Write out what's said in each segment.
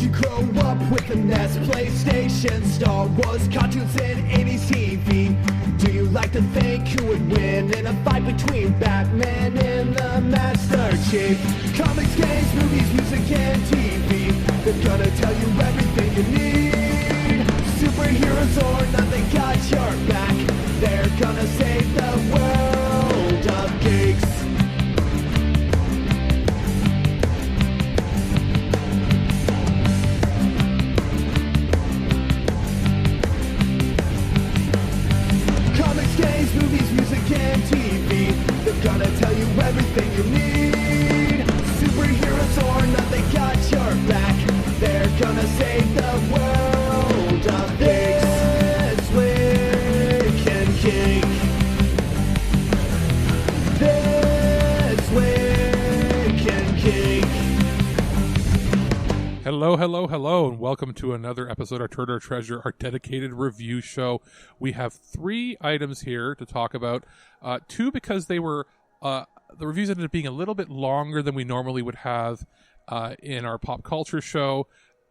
you grow up with a NES, PlayStation, Star Wars, cartoons, and 80s TV? Do you like to think who would win in a fight between Batman and the Master Chief? Comics, games, movies, music, and TV, they're gonna tell you everything you need. Superheroes or not, they got your back. They're gonna save the world of geeks. Games, movies, music, and TV, they're gonna tell you everything you need. Superheroes or not, they got your back. They're gonna save the world of This Week in Geek. This Week in Geek. Hello, and welcome to another episode of TurdOrTreasure, our dedicated review show. We have 3 items here to talk about. 2 because they were the reviews ended up being a little bit longer than we normally would have in our pop culture show,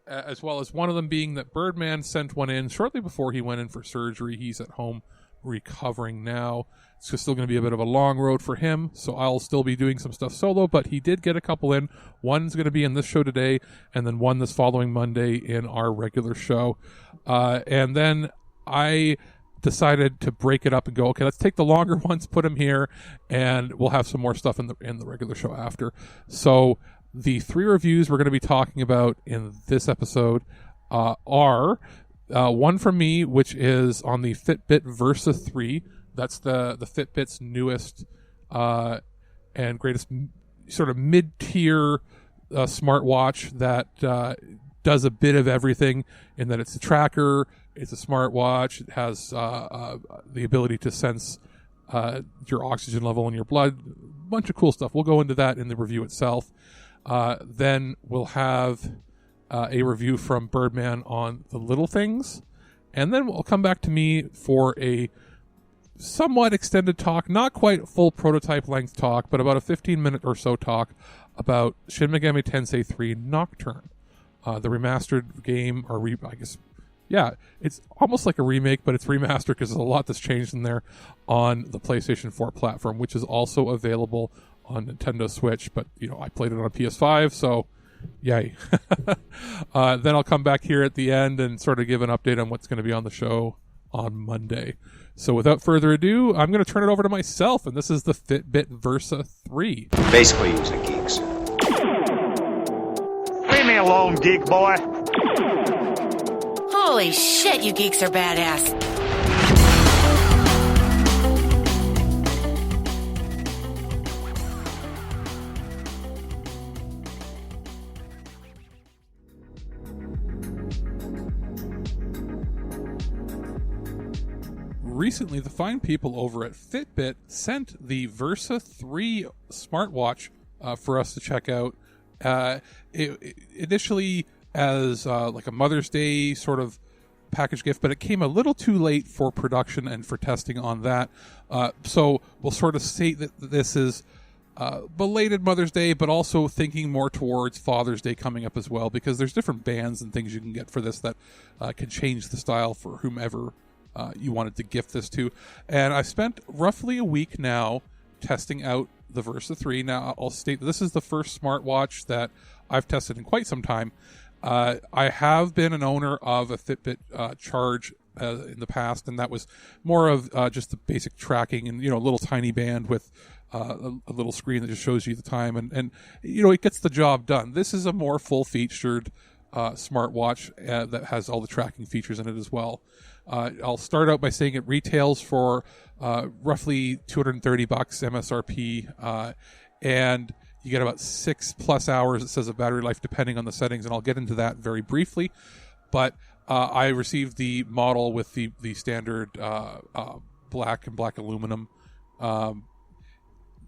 as well as one of them being that Birdman sent one in shortly before he went in for surgery. He's at home recovering now. It's just still going to be a bit of a long road for him, so I'll still be doing some stuff solo, but he did get a couple in. One's going to be in this show today, and then one this following Monday in our regular show. And then I decided to break it up and go, okay, let's take the longer ones, put them here, and we'll have some more stuff in the regular show after. So the 3 reviews we're going to be talking about in this episode are one from me, which is on the Fitbit Versa 3. That's the Fitbit's newest and greatest sort of mid-tier smartwatch that does a bit of everything in that it's a tracker, it's a smartwatch, it has the ability to sense your oxygen level in your blood, a bunch of cool stuff. We'll go into that in the review itself. Then we'll have a review from Birdman on the little things, and then we'll come back to me for a somewhat extended talk, not quite full prototype length talk, but about a 15-minute or so talk about Shin Megami Tensei 3 Nocturne, the remastered game, or I guess, yeah, it's almost like a remake, but it's remastered because there's a lot that's changed in there on the PlayStation 4 platform, which is also available on Nintendo Switch, but, you know, I played it on PS5, so yay. Then I'll come back here at the end and sort of give an update on what's going to be on the show on Monday. So without further ado, I'm going to turn it over to myself, and this is the Fitbit Versa 3. Basically using geeks. Leave me alone, geek boy. Holy shit, you geeks are badass. Recently, the fine people over at Fitbit sent the Versa 3 smartwatch for us to check out. Initially as like a Mother's Day sort of package gift, but it came a little too late for production and for testing on that. So we'll sort of state that this is belated Mother's Day, but also thinking more towards Father's Day coming up as well, because there's different bands and things you can get for this that can change the style for whomever you wanted to gift this to. And I've spent roughly a week now testing out the Versa 3. Now, I'll state that this is the first smartwatch that I've tested in quite some time. I have been an owner of a Fitbit Charge in the past, and that was more of just the basic tracking and, you know, a little tiny band with a little screen that just shows you the time, and you know, it gets the job done. This is a more full-featured smartwatch that has all the tracking features in it as well. I'll start out by saying it retails for roughly $230 MSRP, and you get about 6+ hours, it says, of battery life depending on the settings, and I'll get into that very briefly. But I received the model with the standard black and black aluminum.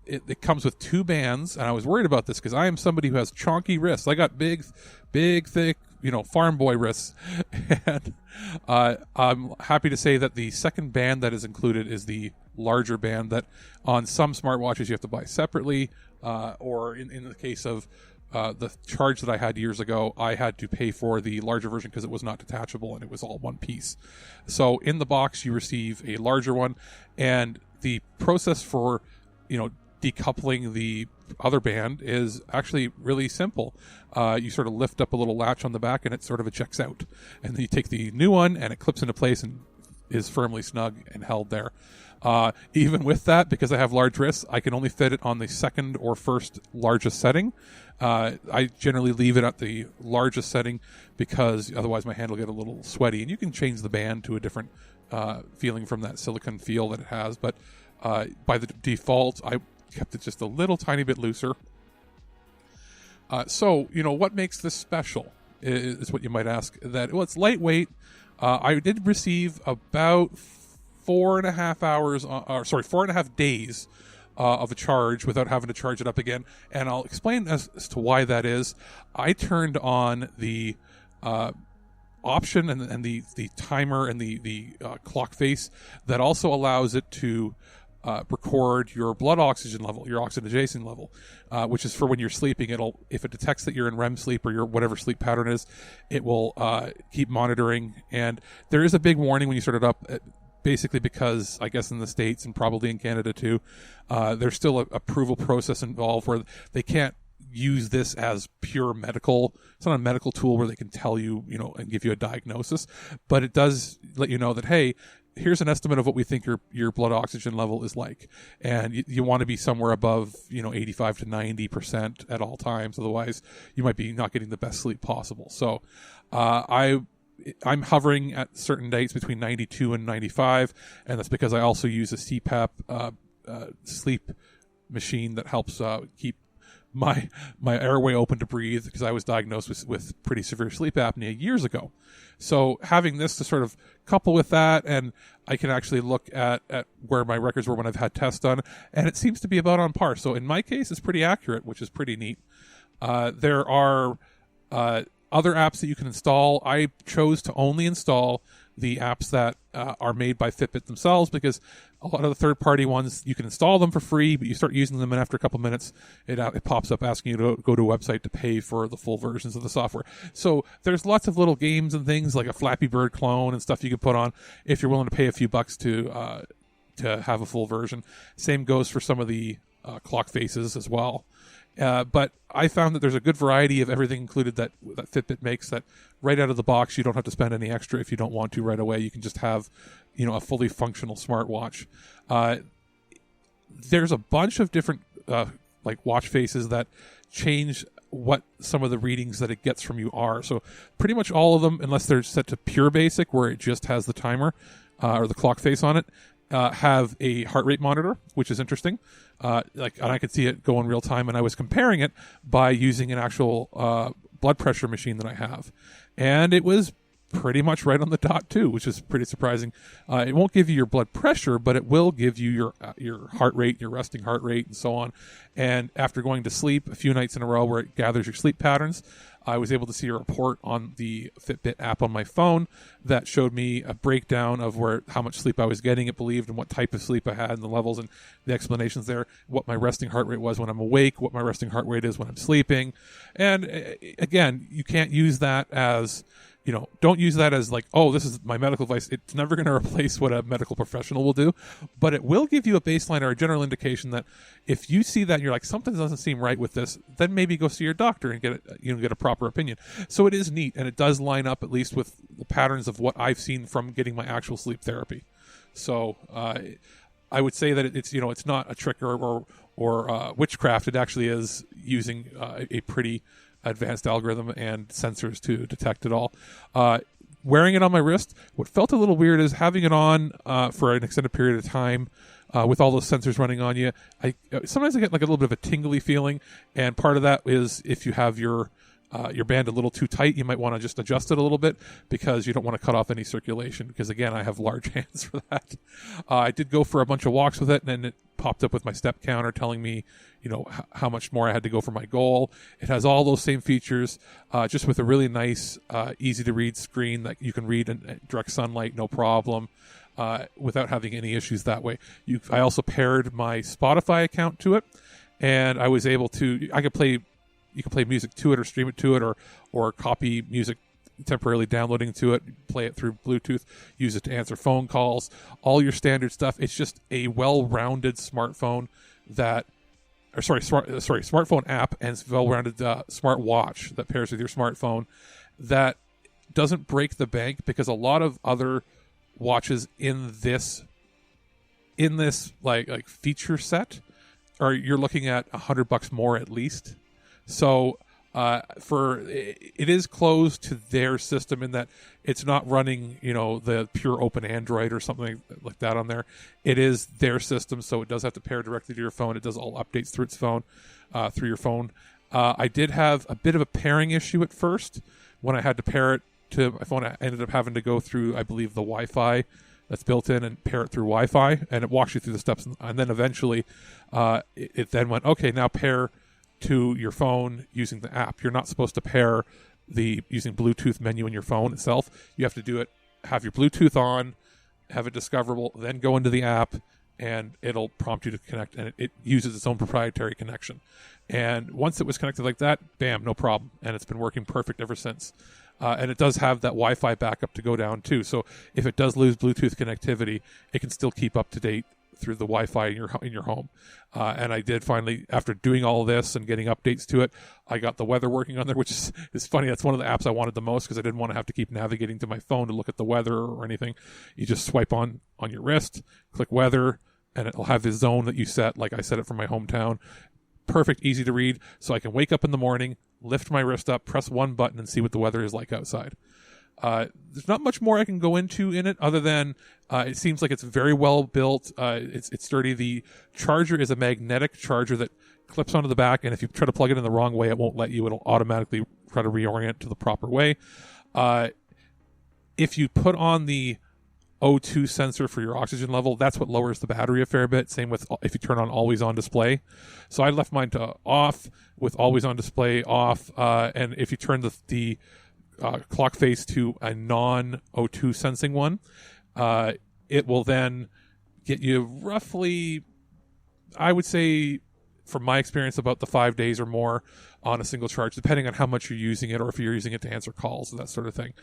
It comes with 2 bands, and I was worried about this because I am somebody who has chonky wrists. I got big, thick, you know, farm boy wrists. And I'm happy to say that the second band that is included is the larger band that on some smartwatches you have to buy separately, or in the case of the charge that I had years ago, I had to pay for the larger version because it was not detachable and it was all one piece. So in the box, you receive a larger one, and the process for, decoupling the other band is actually really simple. You sort of lift up a little latch on the back and it sort of ejects out. And then you take the new one and it clips into place and is firmly snug and held there. Even with that, because I have large wrists, I can only fit it on the second or first largest setting. I generally leave it at the largest setting because otherwise my hand will get a little sweaty. And you can change the band to a different feeling from that silicone feel that it has. But by the default, I kept it just a little tiny bit looser. So, what makes this special is what you might ask. It's lightweight. I did receive about 4.5 days of a charge without having to charge it up again. And I'll explain as to why that is. I turned on the option and the timer and the clock face that also allows it to record your blood oxygen level, your oxygenation level, which is for when you're sleeping. If it detects that you're in REM sleep or your whatever sleep pattern is, it will keep monitoring. And there is a big warning when you start it up, basically because I guess in the States and probably in Canada too, there's still a approval process involved where they can't use this as pure medical. It's not a medical tool where they can tell you, and give you a diagnosis, but it does let you know that, hey, here's an estimate of what we think your blood oxygen level is like. And you want to be somewhere above, 85 to 90% at all times. Otherwise, you might be not getting the best sleep possible. So I'm hovering at certain dates between 92 and 95. And that's because I also use a CPAP sleep machine that helps keep my airway open to breathe, because I was diagnosed with pretty severe sleep apnea years ago. So having this to sort of couple with that, and I can actually look at where my records were when I've had tests done, and it seems to be about on par. So in my case, it's pretty accurate, which is pretty neat. There are other apps that you can install. I chose to only install the apps that are made by Fitbit themselves, because a lot of the third-party ones, you can install them for free, but you start using them, and after a couple minutes, it pops up asking you to go to a website to pay for the full versions of the software. So there's lots of little games and things like a Flappy Bird clone and stuff you can put on if you're willing to pay a few bucks to have a full version. Same goes for some of the clock faces as well. But I found that there's a good variety of everything included that Fitbit makes, that right out of the box, you don't have to spend any extra if you don't want to right away. You can just have, a fully functional smartwatch. There's a bunch of different, watch faces that change what some of the readings that it gets from you are. So pretty much all of them, unless they're set to pure basic, where it just has the timer or the clock face on it, have a heart rate monitor, which is interesting. And I could see it go in real time, and I was comparing it by using an actual blood pressure machine that I have, and it was pretty much right on the dot too, which is pretty surprising. It won't give you your blood pressure, but it will give you your heart rate, your resting heart rate, and so on. And after going to sleep a few nights in a row, where it gathers your sleep patterns, I was able to see a report on the Fitbit app on my phone that showed me a breakdown of how much sleep I was getting, it believed, and what type of sleep I had, and the levels and the explanations there, what my resting heart rate was when I'm awake, what my resting heart rate is when I'm sleeping. And again, you can't use that as, don't use that as like, oh, this is my medical advice. It's never going to replace what a medical professional will do, but it will give you a baseline or a general indication that if you see that you're like, something doesn't seem right with this, then maybe go see your doctor and get a proper opinion. So it is neat, and it does line up at least with the patterns of what I've seen from getting my actual sleep therapy. So I would say that it's not a trick or witchcraft. It actually is using a pretty advanced algorithm and sensors to detect it all. Wearing it on my wrist, what felt a little weird is having it on for an extended period of time with all those sensors running on you. Sometimes I get like a little bit of a tingly feeling, and part of that is if you have your band a little too tight, you might want to just adjust it a little bit, because you don't want to cut off any circulation, because again, I have large hands for that. I did go for a bunch of walks with it, and then it popped up with my step counter telling me how much more I had to go for my goal. It has all those same features, just with a really nice easy to read screen that you can read in direct sunlight, no problem, without having any issues that way. I also paired my Spotify account to it, and I was able to, I could play you can play music to it or stream it to it, or copy music temporarily downloading to it, play it through Bluetooth, use it to answer phone calls, all your standard stuff. It's just a well-rounded smartphone smartphone app and well-rounded smartwatch that pairs with your smartphone that doesn't break the bank, because a lot of other watches in this like feature set you're looking at $100 more at least. So it is closed to their system in that it's not running, the pure open Android or something like that on there. It is their system, so it does have to pair directly to your phone. It does all updates through its phone, through your phone. I did have a bit of a pairing issue at first when I had to pair it to my phone. I ended up having to go through, I believe, the Wi-Fi that's built in and pair it through Wi-Fi, and it walks you through the steps, and then eventually it then went, okay, now pair to your phone using the app. You're not supposed to pair using Bluetooth menu in your phone itself. You have to do it, have your Bluetooth on, have it discoverable, then go into the app, and it'll prompt you to connect, and it uses its own proprietary connection. And once it was connected like that, bam, no problem, and it's been working perfect ever since. And it does have that Wi-Fi backup to go down too. So if it does lose Bluetooth connectivity, it can still keep up to date through the Wi-Fi in your home. And I did finally, after doing all this and getting updates to it, I got the weather working on there, which is funny. That's one of the apps I wanted the most, because I didn't want to have to keep navigating to my phone to look at the weather or anything. You just swipe on your wrist, click weather, and it'll have this zone that you set, like I set it for my hometown. Perfect, easy to read, so I can wake up in the morning, lift my wrist up, press one button, and see what the weather is like outside. There's not much more I can go into in it, other than it seems like it's very well built. It's sturdy. The charger is a magnetic charger that clips onto the back, and if you try to plug it in the wrong way, it won't let you. It'll automatically try to reorient to the proper way. If you put on the O2 sensor for your oxygen level, that's what lowers the battery a fair bit. Same with if you turn on always on display. So I left mine to off with always on display off, and if you turn the clock face to a non-O2 sensing one, it will then get you roughly, I would say, from my experience, about the 5 days or more on a single charge, depending on how much you're using it, or if you're using it to answer calls and that sort of thing.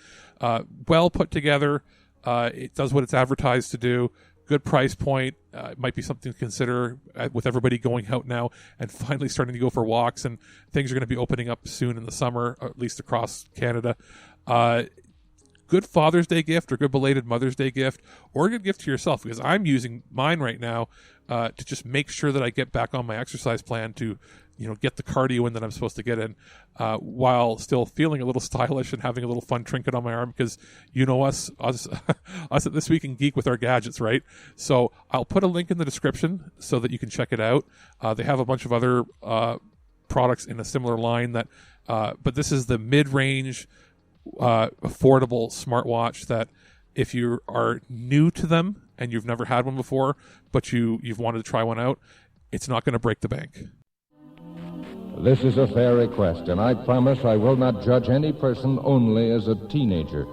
Well put together. It does what it's advertised to do. Good price point. It might be something to consider with everybody going out now and finally starting to go for walks, and things are going to be opening up soon in the summer, or at least across Canada. Good Father's Day gift, or good belated Mother's Day gift, or a good gift to yourself, because I'm using mine right now to just make sure that I get back on my exercise plan to get the cardio in that I'm supposed to get in, while still feeling a little stylish and having a little fun trinket on my arm, because us at This Week in Geek with our gadgets, right? So I'll put a link in the description so that you can check it out. They have a bunch of other products in a similar line but this is the mid-range, affordable smartwatch that if you are new to them and you've never had one before, but you've wanted to try one out, it's not going to break the bank. This is a fair request, and I promise I will not judge any person only as a teenager,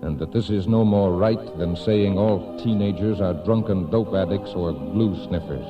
and that this is no more right than saying all teenagers are drunken dope addicts or glue sniffers.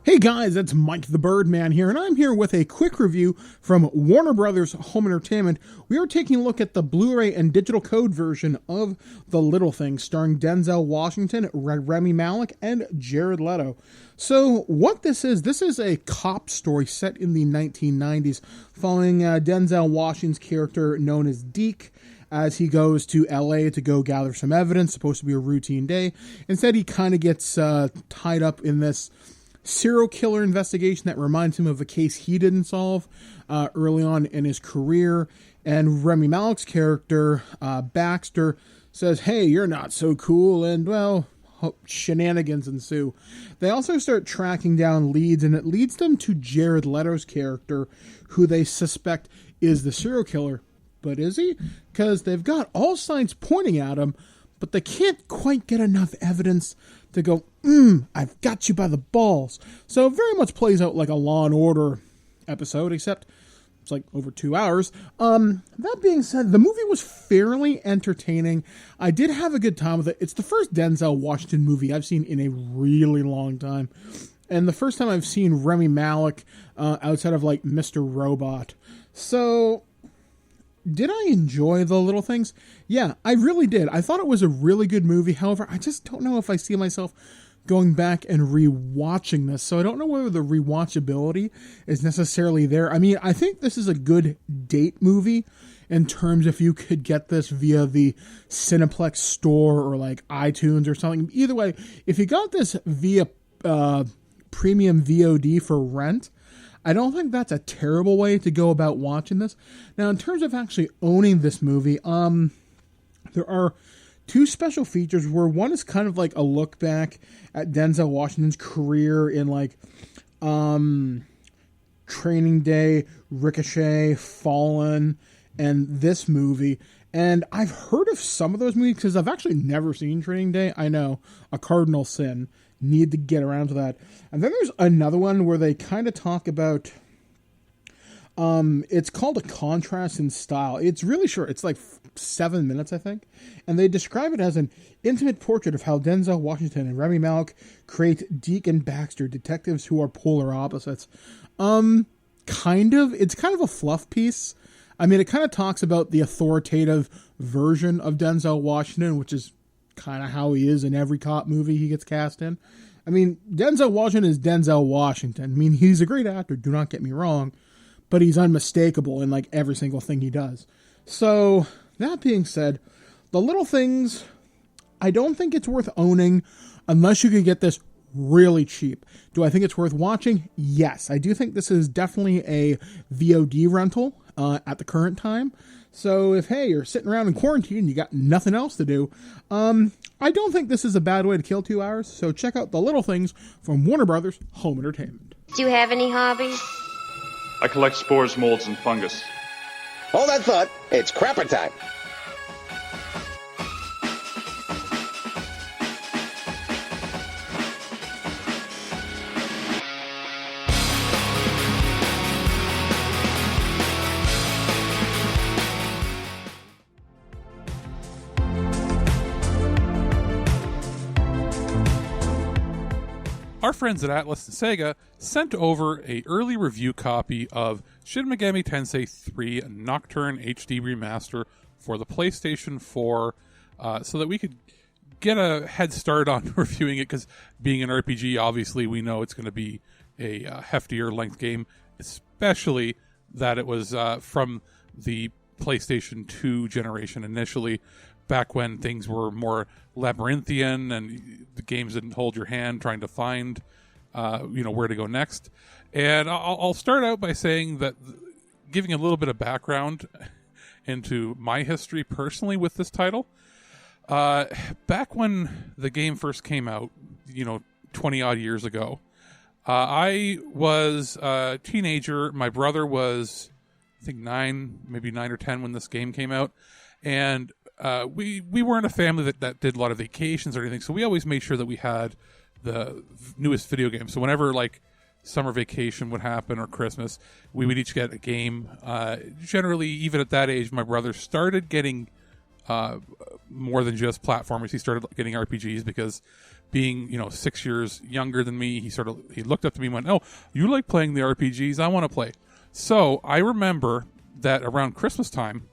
Hey guys, it's Mike the Birdman here, and I'm here with a quick review from Warner Brothers Home Entertainment. We are taking a look at the Blu-ray and digital code version of The Little Things, starring Denzel Washington, Rami Malek, and Jared Leto. So what this is a cop story set in the 1990s, following Denzel Washington's character known as Deke, as he goes to LA to go gather some evidence, supposed to be a routine day. Instead, he kind of gets tied up in this serial killer investigation that reminds him of a case he didn't solve early on in his career. And Rami Malek's character, Baxter, says, hey, you're not so cool, and, well, shenanigans ensue. They also start tracking down leads, and it leads them to Jared Leto's character, who they suspect is the serial killer. But is he? Because they've got all signs pointing at him, but they can't quite get enough evidence to go, I've got you by the balls. So it very much plays out like a Law & Order episode, except it's like over 2 hours. That being said, the movie was fairly entertaining. I did have a good time with it. It's the first Denzel Washington movie I've seen in a really long time. And the first time I've seen Rami Malek outside of like Mr. Robot. So, did I enjoy The Little Things? Yeah, I really did. I thought it was a really good movie. However, I just don't know if I see myself going back and rewatching this. So I don't know whether the rewatchability is necessarily there. I mean, I think this is a good date movie in terms if you could get this via the Cineplex store or like iTunes or something. Either way, if you got this via premium VOD for rent, I don't think that's a terrible way to go about watching this. Now, in terms of actually owning this movie, there are two special features where one is kind of like a look back at Denzel Washington's career in like Training Day, Ricochet, Fallen, and this movie. And I've heard of some of those movies because I've actually never seen Training Day. I know, a cardinal sin. Need to get around to that. And then there's another one where they kind of talk about, it's called A Contrast in Style. It's really short. It's like 7 minutes, I think. And they describe it as an intimate portrait of how Denzel Washington and Rami Malek create Deke and Baxter, detectives who are polar opposites. Kind of. It's kind of a fluff piece. I mean, it kind of talks about the authoritative version of Denzel Washington, which is kind of how he is in every cop movie he gets cast in. I mean, Denzel Washington is Denzel Washington. I mean, he's a great actor, do not get me wrong, but he's unmistakable in like every single thing he does. So, that being said, The Little Things, I don't think it's worth owning unless you could get this really cheap. Do I think it's worth watching? Yes. I do think this is definitely a VOD rental at the current time. So if, hey, you're sitting around in quarantine and you got nothing else to do, I don't think this is a bad way to kill 2 hours. So check out The Little Things from Warner Brothers Home Entertainment. Do you have any hobbies? I collect spores, molds, and fungus. Hold that thought. It's crapper time. Our friends at Atlas and Sega sent over a early review copy of Shin Megami Tensei 3 Nocturne HD Remaster for the PlayStation 4 so that we could get a head start on reviewing it, because being an RPG, obviously we know it's going to be a heftier length game, especially that it was from the PlayStation 2 generation initially, back when things were more labyrinthian and the games didn't hold your hand trying to find where to go next. And I'll start out by saying that, giving a little bit of background into my history personally with this title. Back when the game first came out, 20 odd years ago, I was a teenager. My brother was, I think, 9 or 10 when this game came out. And we weren't a family that did a lot of vacations or anything, so we always made sure that we had the newest video game. So whenever like summer vacation would happen or Christmas, we would each get a game. Generally, even at that age, my brother started getting more than just platformers. He started getting RPGs because, being 6 years younger than me, he looked up to me and went, "Oh, you like playing the RPGs? I want to play." So I remember that around Christmas time,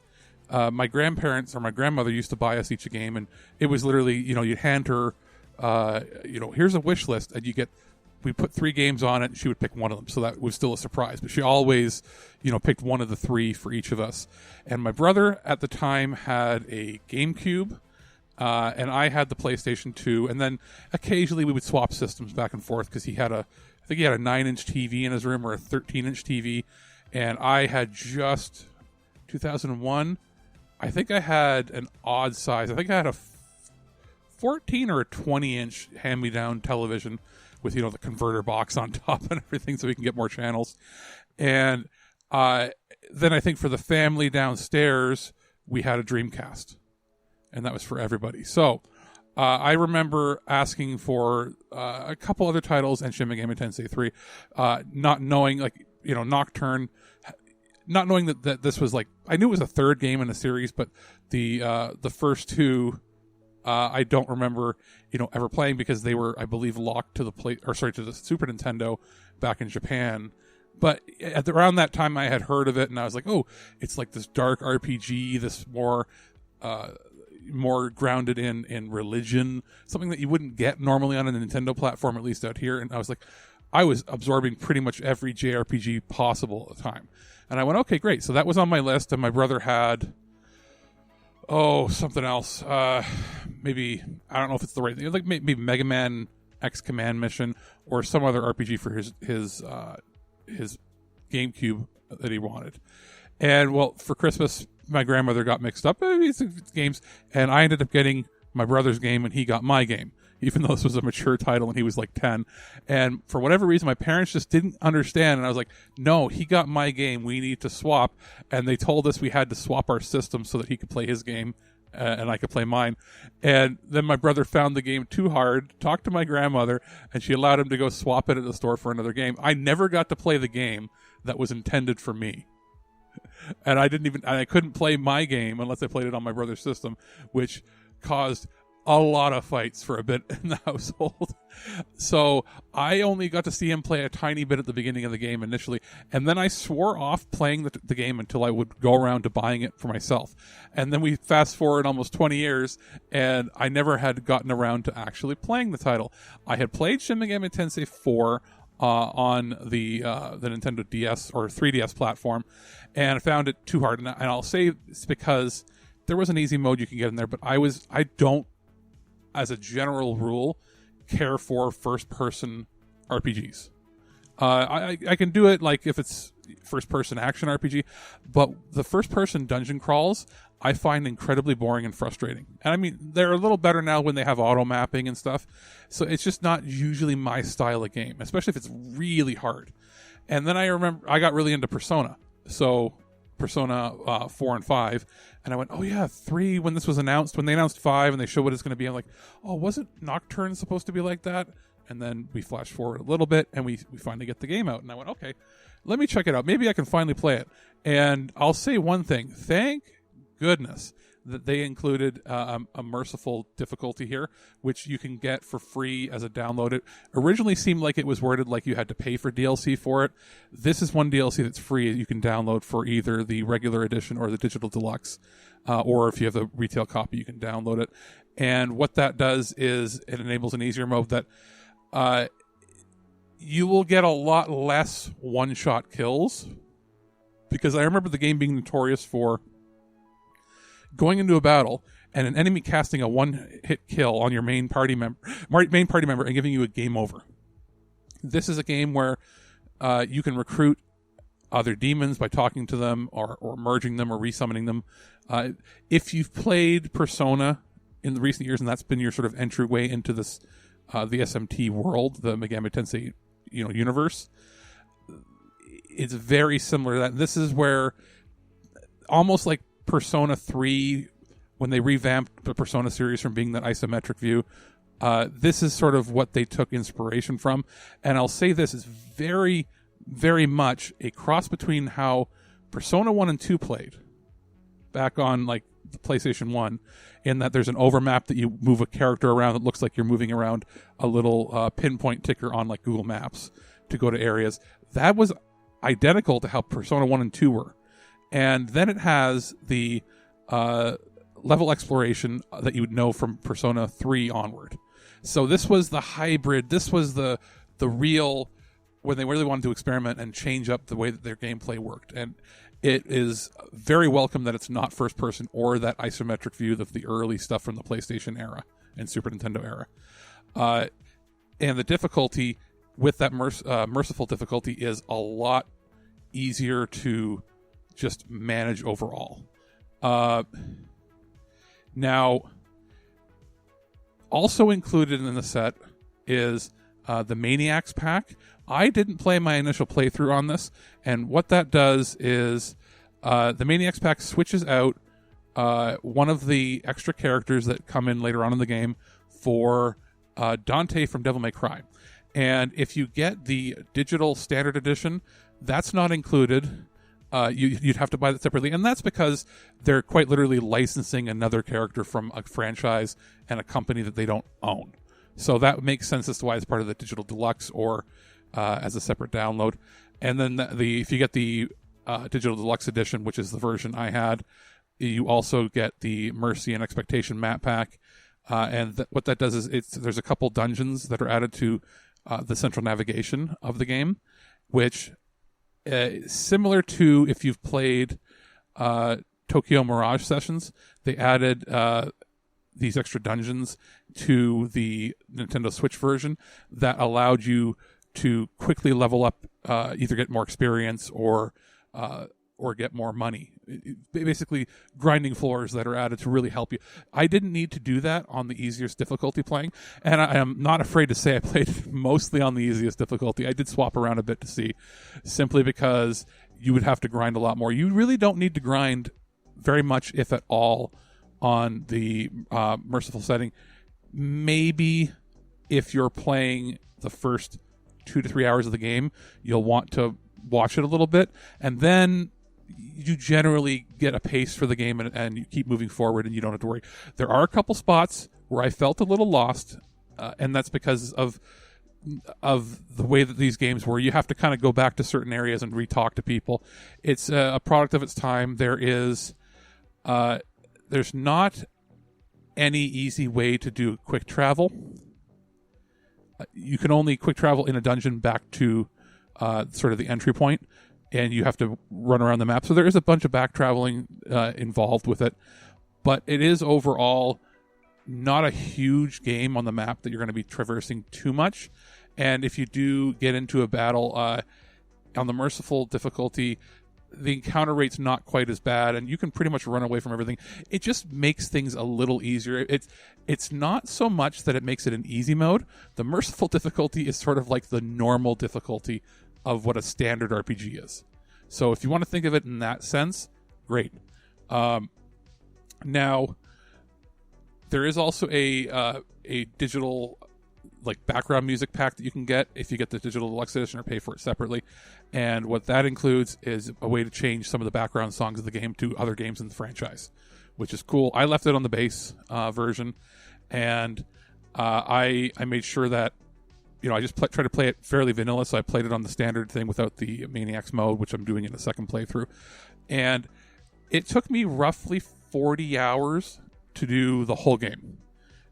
my grandparents or my grandmother used to buy us each a game, and it was literally, you'd hand her, here's a wish list, and we put 3 games on it, and she would pick one of them. So that was still a surprise, but she always, picked one of the 3 for each of us. And my brother at the time had a GameCube, and I had the PlayStation 2, and then occasionally we would swap systems back and forth, because I think he had a 9-inch TV in his room or a 13-inch TV, and I had just 2001. I think I had an odd size. I think I had a 14 or a 20-inch hand-me-down television with, the converter box on top and everything so we can get more channels. And then I think for the family downstairs, we had a Dreamcast. And that was for everybody. So I remember asking for a couple other titles and Shin Megami Tensei 3, not knowing, Nocturne, not knowing that this was like, I knew it was a third game in a series, but the first two, I don't remember, ever playing because they were, I believe, locked to to the Super Nintendo back in Japan. But around that time, I had heard of it, and I was like, oh, it's like this dark RPG, this more grounded in religion, something that you wouldn't get normally on a Nintendo platform, at least out here. And I was like, I was absorbing pretty much every JRPG possible at the time. And I went, okay, great. So that was on my list, and my brother had, something else. Maybe, I don't know if it's the right thing, like maybe Mega Man X Command Mission or some other RPG for his GameCube that he wanted. And, well, for Christmas, my grandmother got mixed up in these games, and I ended up getting my brother's game, and he got my game, even though this was a mature title and he was like 10. And for whatever reason, my parents just didn't understand. And I was like, no, he got my game. We need to swap. And they told us we had to swap our system so that he could play his game and I could play mine. And then my brother found the game too hard, talked to my grandmother, and she allowed him to go swap it at the store for another game. I never got to play the game that was intended for me. And I couldn't play my game unless I played it on my brother's system, which caused a lot of fights for a bit in the household. So I only got to see him play a tiny bit at the beginning of the game initially, and then I swore off playing the game until I would go around to buying it for myself. And then we fast forward almost 20 years, and I never had gotten around to actually playing the title. I had played Shin Megami Tensei 4 on the Nintendo DS or 3DS platform, and I found it too hard. And I'll say it's because there was an easy mode you can get in there, but I don't, as a general rule, care for first-person RPGs. I can do it like if it's first-person action RPG, but the first-person dungeon crawls I find incredibly boring and frustrating. And I mean, they're a little better now when they have auto mapping and stuff, so it's just not usually my style of game, especially if it's really hard. And then I remember I got really into Persona, so Persona 4 and 5, and I went, oh yeah, 3, when this was announced, when they announced 5 and they showed what it's going to be, I'm like, oh, wasn't Nocturne supposed to be like that? And then we flash forward a little bit, and we finally get the game out, and I went, okay, let me check it out. Maybe I can finally play it. And I'll say one thing, thank goodness that they included a merciful difficulty here, which you can get for free as a download. It originally seemed like it was worded like you had to pay for DLC for it. This is one DLC that's free. You can download for either the regular edition or the digital deluxe, or if you have the retail copy, you can download it. And what that does is it enables an easier mode that you will get a lot less one-shot kills, because I remember the game being notorious for going into a battle and an enemy casting a one-hit kill on your main party member and giving you a game over. This is a game where you can recruit other demons by talking to them or merging them or resummoning them. If you've played Persona in the recent years and that's been your sort of entryway into this the SMT world, the Megami Tensei universe, it's very similar to that. This is where, almost like Persona 3, when they revamped the Persona series from being that isometric view, this is sort of what they took inspiration from. And I'll say this is very, very much a cross between how Persona 1 and 2 played back on like the PlayStation 1, in that there's an overmap that you move a character around that looks like you're moving around a little pinpoint ticker on like Google Maps to go to areas. That was identical to how Persona 1 and 2 were. And then it has the level exploration that you would know from Persona 3 onward. So this was the hybrid. This was the real, when they really wanted to experiment and change up the way that their gameplay worked. And it is very welcome that it's not first person or that isometric view of the early stuff from the PlayStation era and Super Nintendo era. And the difficulty with that merciful difficulty is a lot easier to just manage overall. Now, also included in the set is the Maniacs pack. I didn't play my initial playthrough on this, and what that does is the Maniacs pack switches out one of the extra characters that come in later on in the game for Dante from Devil May Cry. And if you get the digital standard edition, That's not included. You'd have to buy that separately, and that's because they're quite literally licensing another character from a franchise and a company that they don't own. So that makes sense as to why it's part of the digital deluxe or as a separate download. And then if you get the digital deluxe edition, which is the version I had, you also get the Mercy and Expectation map pack. And what that does is there's a couple dungeons that are added to the central navigation of the game, which similar to if you've played Tokyo Mirage Sessions, they added these extra dungeons to the Nintendo Switch version that allowed you to quickly level up, either get more experience or get more money. Basically, grinding floors that are added to really help you. I didn't need to do that on the easiest difficulty playing, and I am not afraid to say I played mostly on the easiest difficulty. I did swap around a bit to see, simply because you would have to grind a lot more. You really don't need to grind very much, if at all, on the merciful setting. Maybe if you're playing the first 2 to 3 hours of the game, you'll want to watch it a little bit, and then you generally get a pace for the game, and you keep moving forward, and you don't have to worry. There are a couple spots where I felt a little lost, and that's because of the way that these games were. You have to kind of go back to certain areas and re-talk to people. It's a product of its time. There's not any easy way to do quick travel. You can only quick travel in a dungeon back to sort of the entry point, and you have to run around the map. So there is a bunch of back traveling involved with it, but it is overall not a huge game on the map that you're going to be traversing too much. And if you do get into a battle on the merciful difficulty, the encounter rate's not quite as bad, and you can pretty much run away from everything. It just makes things a little easier. It's not so much that it makes it an easy mode. The merciful difficulty is sort of like the normal difficulty of what a standard RPG is. So if you want to think of it in that sense, great. Now, there is also a digital background music pack that you can get if you get the digital deluxe edition or pay for it separately. And what that includes is a way to change some of the background songs of the game to other games in the franchise, which is cool. I left it on the base version, and I made sure that I just tried to play it fairly vanilla, so I played it on the standard thing without the Maniacs mode, which I'm doing in a second playthrough. And it took me roughly 40 hours to do the whole game,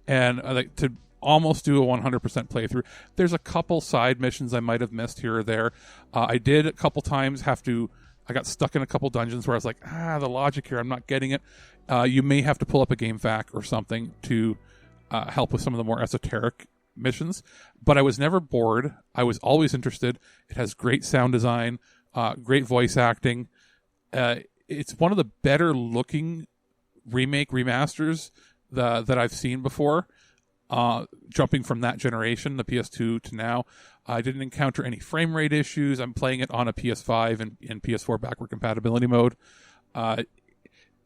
and to almost do a 100% playthrough. There's a couple side missions I might have missed here or there. I did a couple times I got stuck in a couple dungeons where I was like, the logic here, I'm not getting it. You may have to pull up a game fac or something to help with some of the more esoteric missions, but I was never bored. I was always interested. It has great sound design, great voice acting. It's one of the better looking remasters that I've seen before. Jumping from that generation, the PS2 to now, I didn't encounter any frame rate issues. I'm playing it on a PS5 and in PS4 backward compatibility mode.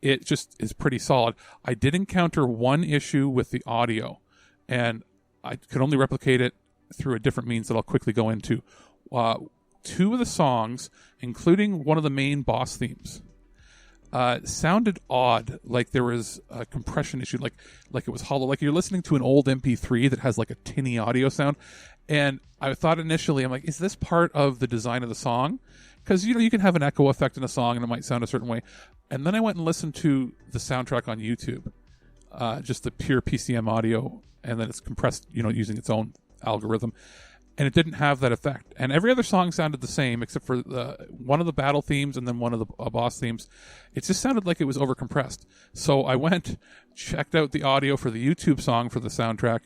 It just is pretty solid. I did encounter one issue with the audio, and I could only replicate it through a different means that I'll quickly go into. 2 of the songs, including one of the main boss themes, sounded odd, like there was a compression issue, like it was hollow, like you're listening to an old MP3 that has like a tinny audio sound. And I thought initially, I'm like, is this part of the design of the song? Because you can have an echo effect in a song and it might sound a certain way. And then I went and listened to the soundtrack on YouTube, just the pure PCM audio, and then it's compressed, using its own algorithm. And it didn't have that effect. And every other song sounded the same, except for one of the battle themes and then one of the boss themes. It just sounded like it was overcompressed. So I went, checked out the audio for the YouTube song for the soundtrack,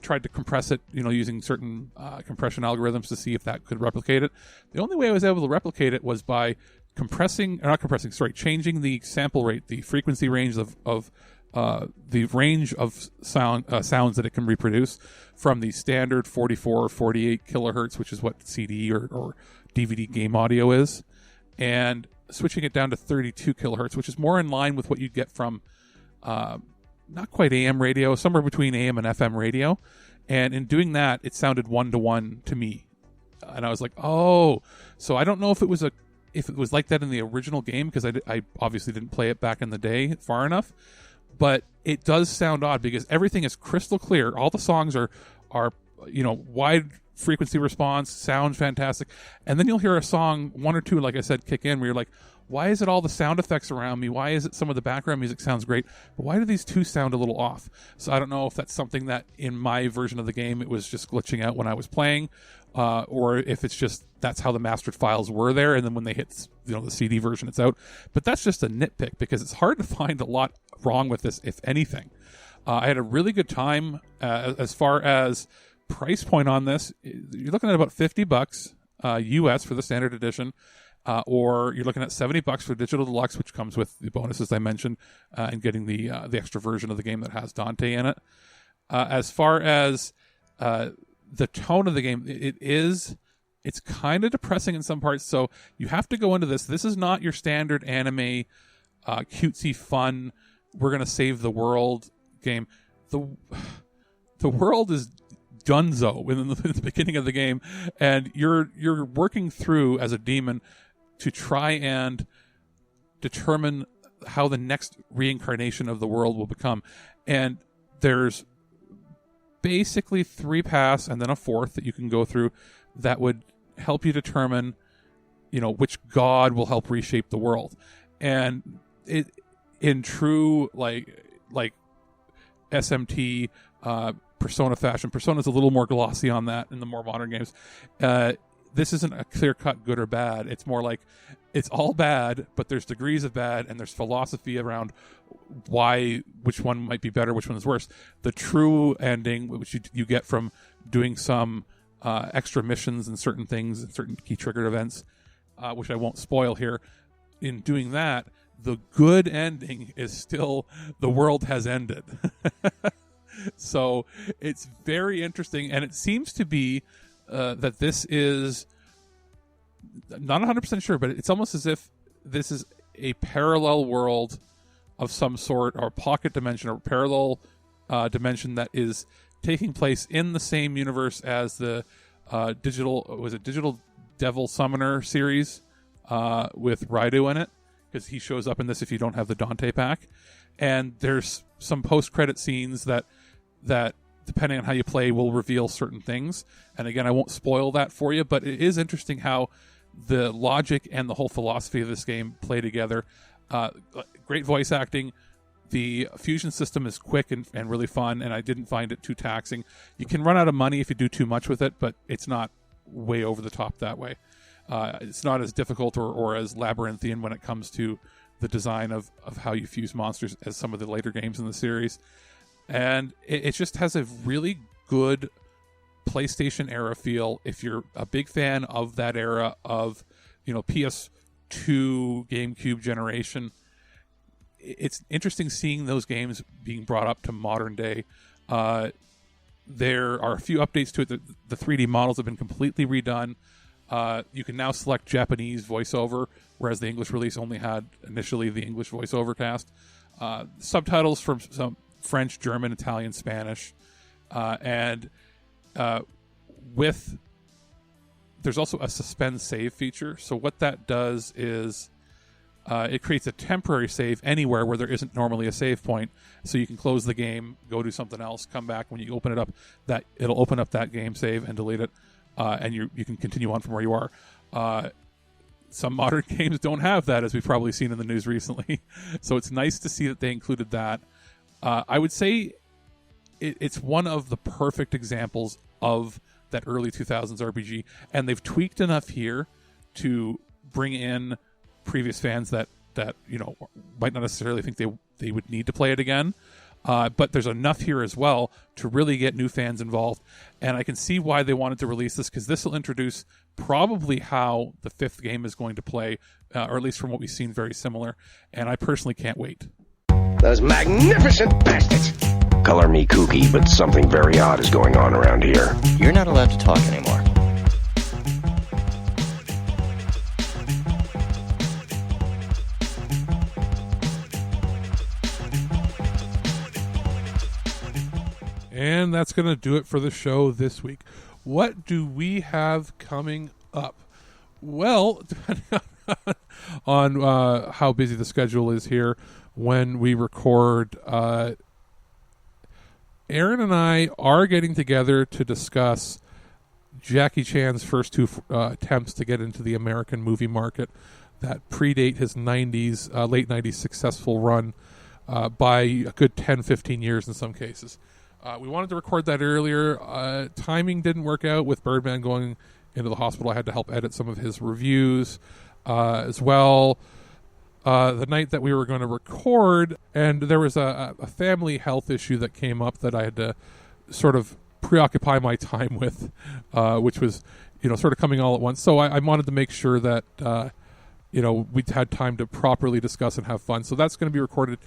tried to compress it, using certain compression algorithms to see if that could replicate it. The only way I was able to replicate it was by changing the sample rate, the frequency range of the range of sounds that it can reproduce from the standard 44 or 48 kilohertz, which is what CD or DVD game audio is, and switching it down to 32 kilohertz, which is more in line with what you get from not quite AM radio, somewhere between AM and FM radio. And in doing that, it sounded 1-to-1 to me. And I was like, oh, so I don't know if it was like that in the original game, because I obviously didn't play it back in the day far enough, but it does sound odd because everything is crystal clear. All the songs are wide frequency response, sounds fantastic, and then you'll hear a song, one or two, like I said, kick in where you're like, why is it all the sound effects around me? Why is it some of the background music sounds great, but why do these two sound a little off? So I don't know if that's something that in my version of the game it was just glitching out when I was playing, or if it's just that's how the mastered files were there, and then when they hit the CD version it's out. But that's just a nitpick because it's hard to find a lot wrong with this, if anything. I had a really good time. As far as price point on this, you're looking at about $50 US for the standard edition. Or you're looking at $70 for Digital Deluxe, which comes with the bonuses I mentioned, and getting the extra version of the game that has Dante in it. As far as the tone of the game, it's kind of depressing in some parts. So you have to go into this. This is not your standard anime, cutesy fun, we're going to save the world game. The world is dunzo in the beginning of the game, and you're working through as a demon to try and determine how the next reincarnation of the world will become. And there's basically 3 paths and then a 4th that you can go through that would help you determine, which god will help reshape the world. And it, in true like SMT Persona fashion, Persona's a little more glossy on that in the more modern games. This isn't a clear-cut good or bad. It's more like it's all bad, but there's degrees of bad, and there's philosophy around which one might be better, which one is worse. The true ending, which you get from doing some extra missions and certain things and certain key triggered events, which I won't spoil here. In doing that, the good ending is still the world has ended. So it's very interesting, and it seems to be that this is not 100% sure, but it's almost as if this is a parallel world of some sort, or a pocket dimension, or parallel dimension that is taking place in the same universe as the Digital Devil Summoner series with Raidu in it, because he shows up in this if you don't have the Dante pack. And there's some post-credit scenes that depending on how you play will reveal certain things. And again, I won't spoil that for you, but it is interesting how the logic and the whole philosophy of this game play together. Great voice acting. The fusion system is quick and really fun, and I didn't find it too taxing. You can run out of money if you do too much with it, but it's not way over the top that way. It's not as difficult or as labyrinthian when it comes to the design of how you fuse monsters as some of the later games in the series. And it just has a really good PlayStation era feel. If you're a big fan of that era of, PS2, GameCube generation, it's interesting seeing those games being brought up to modern day. There are a few updates to it. The 3D models have been completely redone. You can now select Japanese voiceover, whereas the English release only had initially the English voiceover cast. Subtitles from some French, German, Italian, Spanish, and there's also a suspend save feature. So what that does is it creates a temporary save anywhere where there isn't normally a save point. So you can close the game, go do something else, come back. When you open it up, it'll open up that game save and delete it, and you can continue on from where you are. Some modern games don't have that, as we've probably seen in the news recently. So it's nice to see that they included that. I would say it's one of the perfect examples of that early 2000s RPG, and they've tweaked enough here to bring in previous fans that might not necessarily think they would need to play it again. But there's enough here as well to really get new fans involved, and I can see why they wanted to release this, because this will introduce probably how the 5th game is going to play, or at least from what we've seen, very similar, and I personally can't wait. Those magnificent bastards. Color me kooky, but something very odd is going on around here. You're not allowed to talk anymore. And that's going to do it for the show this week. what do we have coming up? Well, depending on how busy the schedule is here when we record, Aaron and I are getting together to discuss Jackie Chan's first two attempts to get into the American movie market that predate his late 90s successful run by a good 10-15 years in some cases. We wanted to record that earlier. Timing didn't work out with Birdman going into the hospital. I had to help edit some of his reviews as well. The night that we were going to record, and there was a family health issue that came up that I had to sort of preoccupy my time with, which was, sort of coming all at once. So I wanted to make sure that, we'd had time to properly discuss and have fun. So that's going to be recorded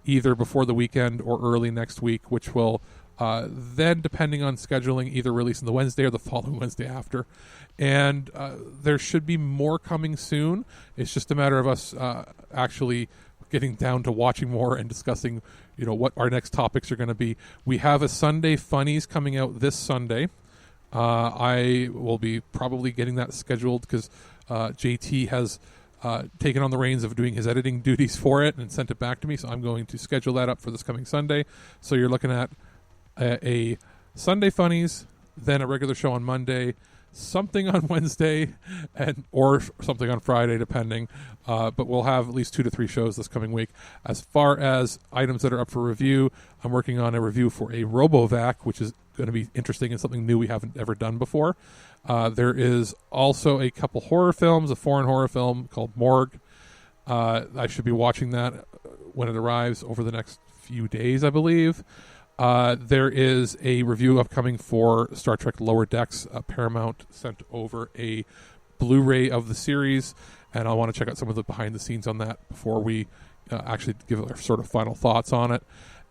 either before the weekend or early next week, which will then, depending on scheduling, either release on the Wednesday or the following Wednesday after. And there should be more coming soon. It's just a matter of us actually getting down to watching more and discussing, what our next topics are going to be. We have a Sunday Funnies coming out this Sunday. I will be probably getting that scheduled because JT has taken on the reins of doing his editing duties for it and sent it back to me. So I'm going to schedule that up for this coming Sunday. So you're looking at a Sunday Funnies, then a regular show on Monday, something on Wednesday, or something on Friday, depending. But we'll have at least 2 to 3 shows this coming week. As far as items that are up for review, I'm working on a review for a RoboVac, which is going to be interesting and something new we haven't ever done before. There is also a couple horror films, a foreign horror film called Morgue. I should be watching that when it arrives over the next few days, I believe. There is a review upcoming for Star Trek Lower Decks. Paramount sent over a Blu-ray of the series, and I want to check out some of the behind the scenes on that before we actually give our sort of final thoughts on it.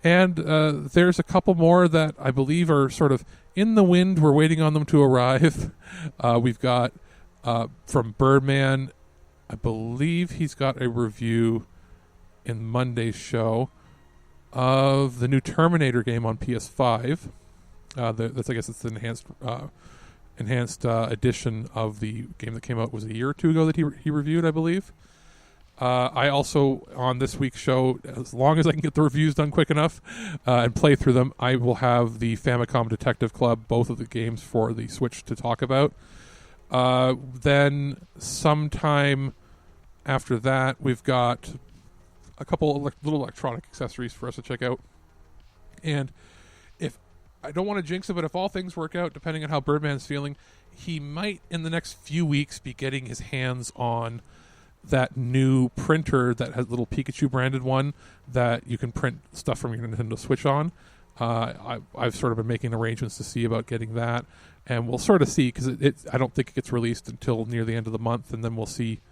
And there's a couple more that I believe are sort of in the wind. We're waiting on them to arrive. We've got from Birdman, I believe he's got a review in Monday's show of the new Terminator game on PS5. I guess it's the enhanced edition of the game that came out was a year or two ago that he reviewed, I believe. I also, on this week's show, as long as I can get the reviews done quick enough and play through them, I will have the Famicom Detective Club, both of the games for the Switch, to talk about. Then sometime after that, we've got a couple little electronic accessories for us to check out. And if I don't want to jinx it, but if all things work out, depending on how Birdman's feeling, he might in the next few weeks be getting his hands on that new printer that has a little Pikachu branded one that you can print stuff from your Nintendo Switch on. I've sort of been making arrangements to see about getting that, and we'll sort of see, because I don't think it gets released until near the end of the month, and then we'll see,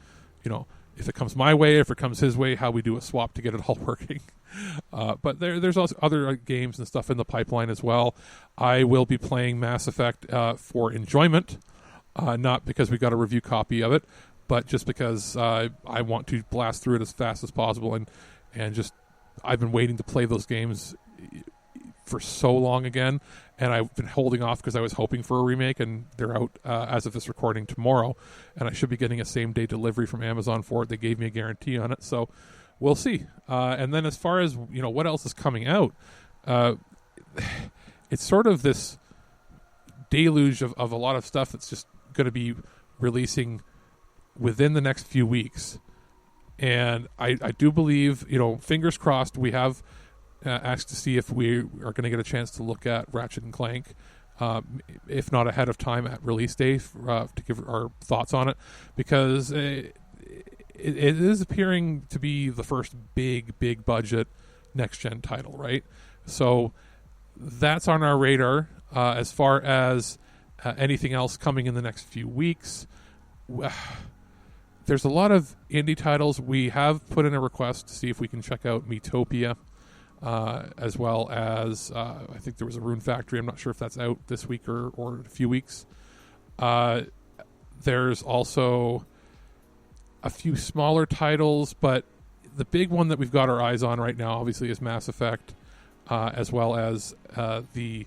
if it comes my way, if it comes his way, how we do a swap to get it all working. But there's also other games and stuff in the pipeline as well. I will be playing Mass Effect for enjoyment, not because we got a review copy of it, but just because I want to blast through it as fast as possible, and just I've been waiting to play those games for so long again, and I've been holding off because I was hoping for a remake, and they're out as of this recording tomorrow, and I should be getting a same-day delivery from Amazon for it. They gave me a guarantee on it, so we'll see. And then as far as what else is coming out, it's sort of this deluge of a lot of stuff that's just going to be releasing within the next few weeks. And I do believe, fingers crossed, we have asked to see if we are going to get a chance to look at Ratchet and Clank, if not ahead of time at release day, to give our thoughts on it, because it is appearing to be the first big budget next-gen title, right? So that's on our radar. As far as anything else coming in the next few weeks, there's a lot of indie titles. We have put in a request to see if we can check out Miitopia, as well as I think there was a Rune Factory. I'm not sure if that's out this week or a few weeks. There's also a few smaller titles, but the big one that we've got our eyes on right now obviously is Mass Effect, as well as the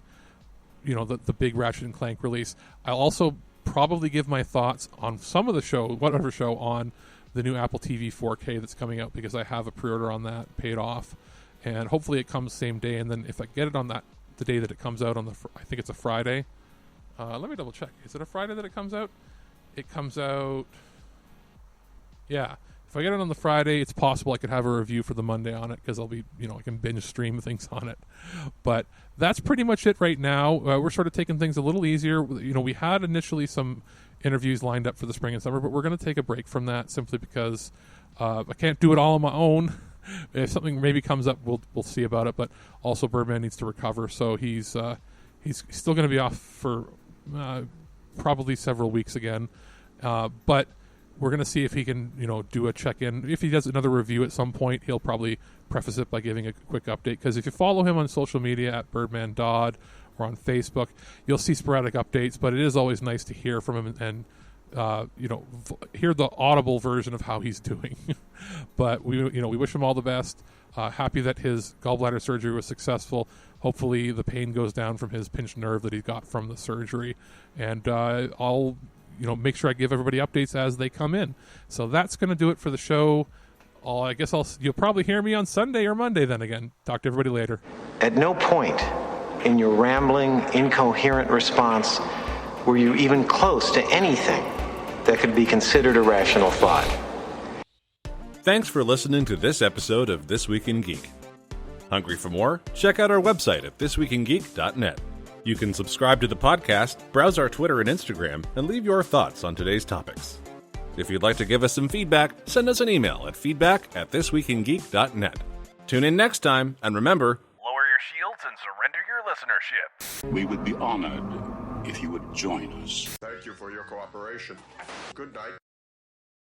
the big Ratchet and Clank release. I'll also probably give my thoughts on some of the whatever show on the new Apple TV 4K that's coming out, because I have a pre-order on that paid off, and hopefully it comes same day. And then if I get it on the day that it comes out I think it's a Friday. Let me double check. Is it a Friday that it comes out? It comes out. Yeah. If I get it on the Friday, it's possible I could have a review for the Monday on it, because I'll be, I can binge stream things on it. But that's pretty much it right now. We're sort of taking things a little easier. We had initially some interviews lined up for the spring and summer, but we're going to take a break from that simply because I can't do it all on my own. If something maybe comes up, we'll see about it. But also, Birdman needs to recover, so he's still going to be off for probably several weeks again. But we're going to see if he can, do a check-in. If he does another review at some point, he'll probably preface it by giving a quick update. Because if you follow him on social media at Birdman Dodd or on Facebook, you'll see sporadic updates. But it is always nice to hear from him and hear the audible version of how he's doing. But we wish him all the best. Happy that his gallbladder surgery was successful. Hopefully the pain goes down from his pinched nerve that he got from the surgery. And I'll make sure I give everybody updates as they come in. So that's going to do it for the show. I guess you'll probably hear me on Sunday or Monday then again. Talk to everybody later. At no point in your rambling, incoherent response were you even close to anything that could be considered a rational thought. Thanks for listening to this episode of This Week in Geek. Hungry for more? Check out our website at thisweekingeek.net. You can subscribe to the podcast, browse our Twitter and Instagram, and leave your thoughts on today's topics. If you'd like to give us some feedback, send us an email at feedback@thisweekingeek.net. Tune in next time, and remember, lower your shields and surrender your listenership. We would be honored if you would join us. Thank you for your cooperation. Good night.